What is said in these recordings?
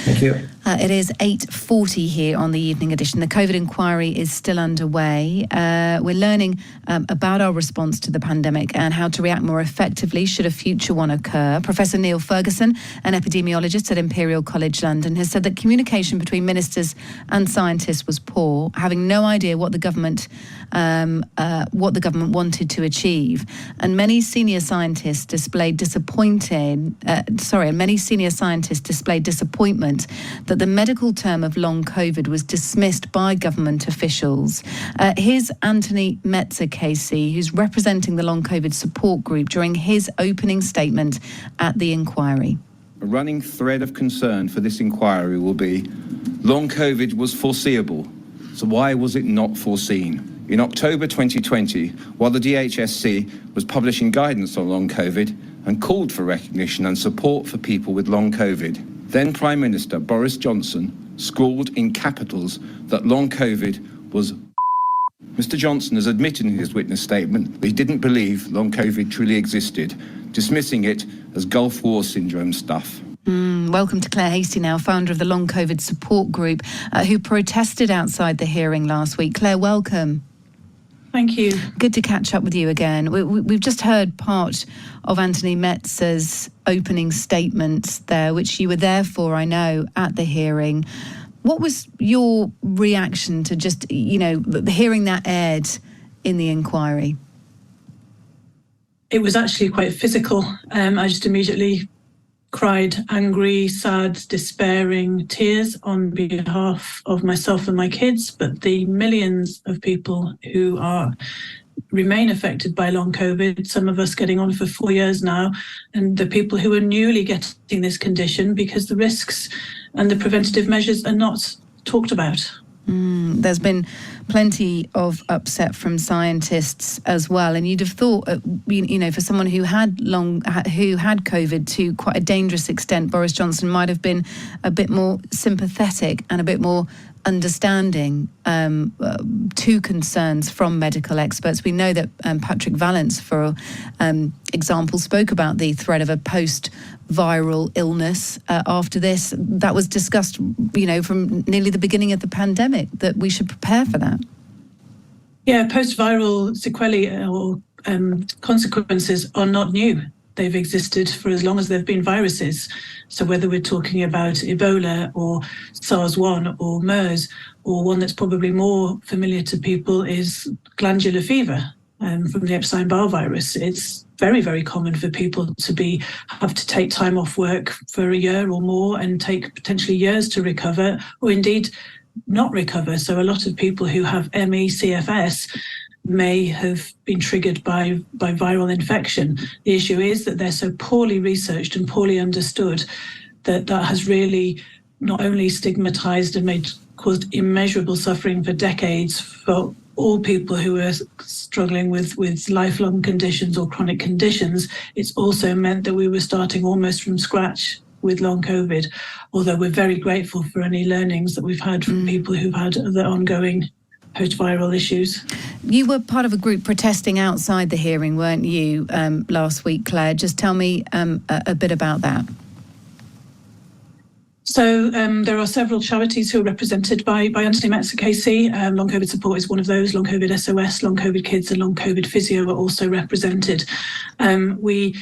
Thank you. It is 8:40 here on the evening edition. The COVID inquiry is still underway. We're learning about our response to the pandemic and how to react more effectively should a future one occur. Professor Neil Ferguson, an epidemiologist at Imperial College London, has said that communication between ministers and scientists was poor, having no idea what the government wanted to achieve. And many senior scientists displayed disappointment that the medical term of long COVID was dismissed by government officials. Here's Anthony Metzer, KC, who's representing the long COVID support group during his opening statement at the inquiry. A running thread of concern for this inquiry will be long COVID was foreseeable, so why was it not foreseen? In October 2020, while the DHSC was publishing guidance on long COVID and called for recognition and support for people with long COVID, then Prime Minister Boris Johnson scrawled in capitals that long COVID was. Mr. Johnson has admitted in his witness statement that he didn't believe long COVID truly existed, dismissing it as Gulf War syndrome stuff. Welcome to Claire Hastie now, founder of the Long COVID Support Group, who protested outside the hearing last week. Claire, welcome. Thank you. Good to catch up with you again. We've just heard part of Anthony Metzer's opening statement there, which you were there for, I know, at the hearing. What was your reaction to just, hearing that aired in the inquiry? It was actually quite physical. I just immediately cried angry, sad, despairing tears on behalf of myself and my kids, but the millions of people who remain affected by long COVID, some of us getting on for 4 years now, and the people who are newly getting this condition because the risks and the preventative measures are not talked about. There's been plenty of upset from scientists as well, and you'd have thought, for someone who had COVID to quite a dangerous extent, Boris Johnson might have been a bit more sympathetic and a bit more understanding to concerns from medical experts. We know that Patrick Vallance, for example, spoke about the threat of a post-viral illness after this. That was discussed, from nearly the beginning of the pandemic, that we should prepare for that. Yeah, post-viral sequelae or consequences are not new. They've existed for as long as there have been viruses. So whether we're talking about Ebola or SARS-1 or MERS, or one that's probably more familiar to people is glandular fever from the Epstein-Barr virus. It's very, very common for people to have to take time off work for a year or more and take potentially years to recover, or indeed not recover. So a lot of people who have ME, CFS may have been triggered by viral infection. The issue is that they're so poorly researched and poorly understood that has really not only stigmatized and caused immeasurable suffering for decades for all people who are struggling with lifelong conditions or chronic conditions. It's also meant that we were starting almost from scratch with long COVID, although we're very grateful for any learnings that we've had from people who've had the ongoing post-viral issues. You were part of a group protesting outside the hearing, weren't you, last week, Claire? Just tell me a bit about that. So there are several charities who are represented by Anthony Metzer, KC. Long COVID Support is one of those. Long COVID SOS, Long COVID Kids and Long COVID Physio are also represented. We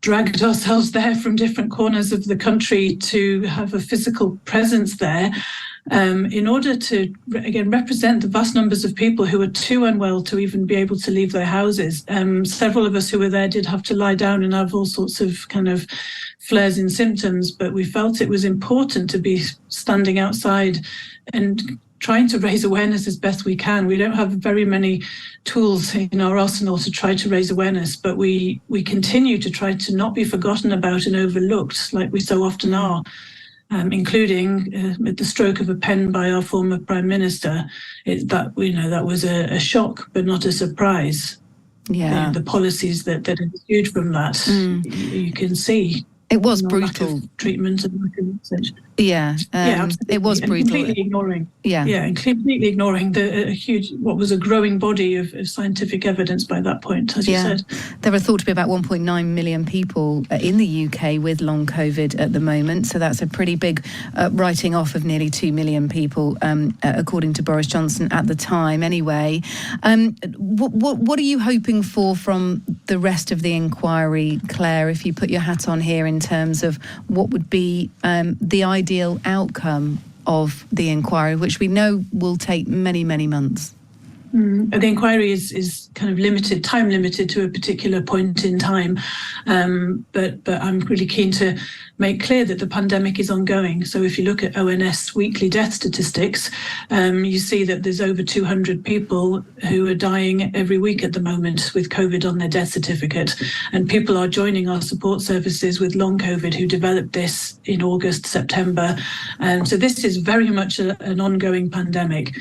dragged ourselves there from different corners of the country to have a physical presence there. In order to, again, represent the vast numbers of people who are too unwell to even be able to leave their houses. Several of us who were there did have to lie down and have all sorts of kind of flares in symptoms, but we felt it was important to be standing outside and trying to raise awareness as best we can. We don't have very many tools in our arsenal to try to raise awareness, but we continue to try to not be forgotten about and overlooked like we so often are. Including at the stroke of a pen by our former Prime Minister. That was a shock, but not a surprise. Yeah, the policies that ensued from that, you can see It was lack brutal. of treatment and lack of research. Yeah, Absolutely. it was And brutal. completely ignoring. Yeah, and completely ignoring what was a growing body of scientific evidence by that point, as you said. There are thought to be about 1.9 million people in the UK with long COVID at the moment. So that's a pretty big writing off of nearly 2 million people, according to Boris Johnson at the time. Anyway, what are you hoping for from the rest of the inquiry, Claire, if you put your hat on here in terms of what would be the ideal outcome of the inquiry, which we know will take many, many months? The inquiry is kind of time limited to a particular point in time, but I'm really keen to make clear that the pandemic is ongoing. So if you look at ONS weekly death statistics, you see that there's over 200 people who are dying every week at the moment with COVID on their death certificate, and people are joining our support services with long COVID who developed this in August, September. So this is very much an ongoing pandemic.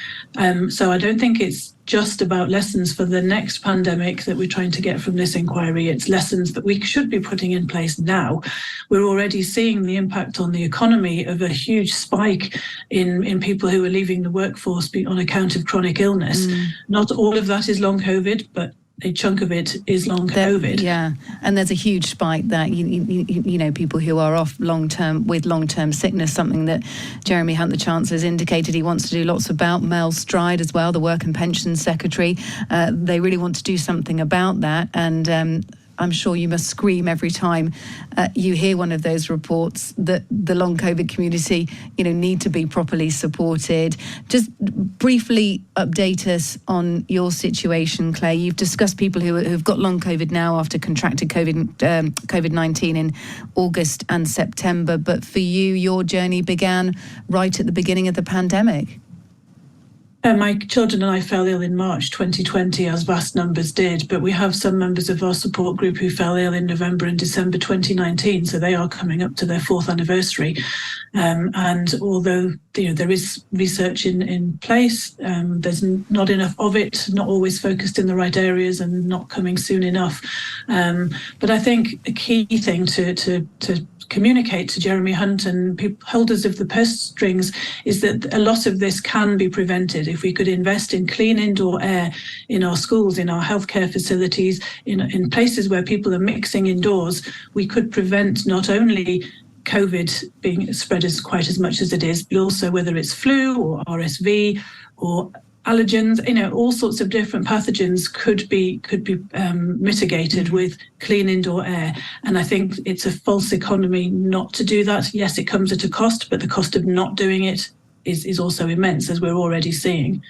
So I don't think it's just about lessons for the next pandemic that we're trying to get from this inquiry. It's lessons that we should be putting in place now. We're already seeing the impact on the economy of a huge spike in people who are leaving the workforce on account of chronic illness. Not all of that is long COVID, but a chunk of it is long COVID. Yeah, and there's a huge spike that you know, people who are off with long-term sickness, something that Jeremy Hunt, the Chancellor, has indicated he wants to do lots about. Mel Stride as well, the Work and Pensions Secretary, they really want to do something about that, and I'm sure you must scream every time you hear one of those reports that the long COVID community, need to be properly supported. Just briefly update us on your situation, Claire. You've discussed people who've got long COVID now after contracted COVID-19 in August and September. But for you, your journey began right at the beginning of the pandemic. My children and I fell ill in March 2020, as vast numbers did, but we have some members of our support group who fell ill in November and December 2019, so they are coming up to their 4th anniversary. And although there is research in place, there's not enough of it, not always focused in the right areas and not coming soon enough. But I think a key thing to communicate to Jeremy Hunt and holders of the purse strings is that a lot of this can be prevented if we could invest in clean indoor air in our schools, in our healthcare facilities, in places where people are mixing indoors. We could prevent not only COVID being spread quite as much as it is, but also whether it's flu or RSV or allergens, all sorts of different pathogens could be mitigated with clean indoor air. And I think it's a false economy not to do that. Yes, it comes at a cost, but the cost of not doing it is also immense, as we're already seeing.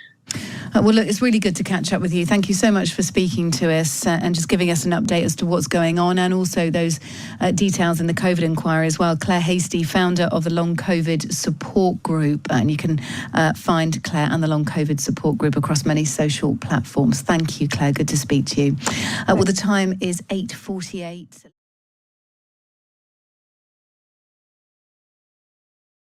Well, look, it's really good to catch up with you. Thank you so much for speaking to us and just giving us an update as to what's going on, and also those details in the COVID inquiry as well. Claire Hastie, founder of the Long COVID Support Group, and you can find Claire and the Long COVID Support Group across many social platforms. Thank you, Claire. Good to speak to you. Well, the time is 8:48.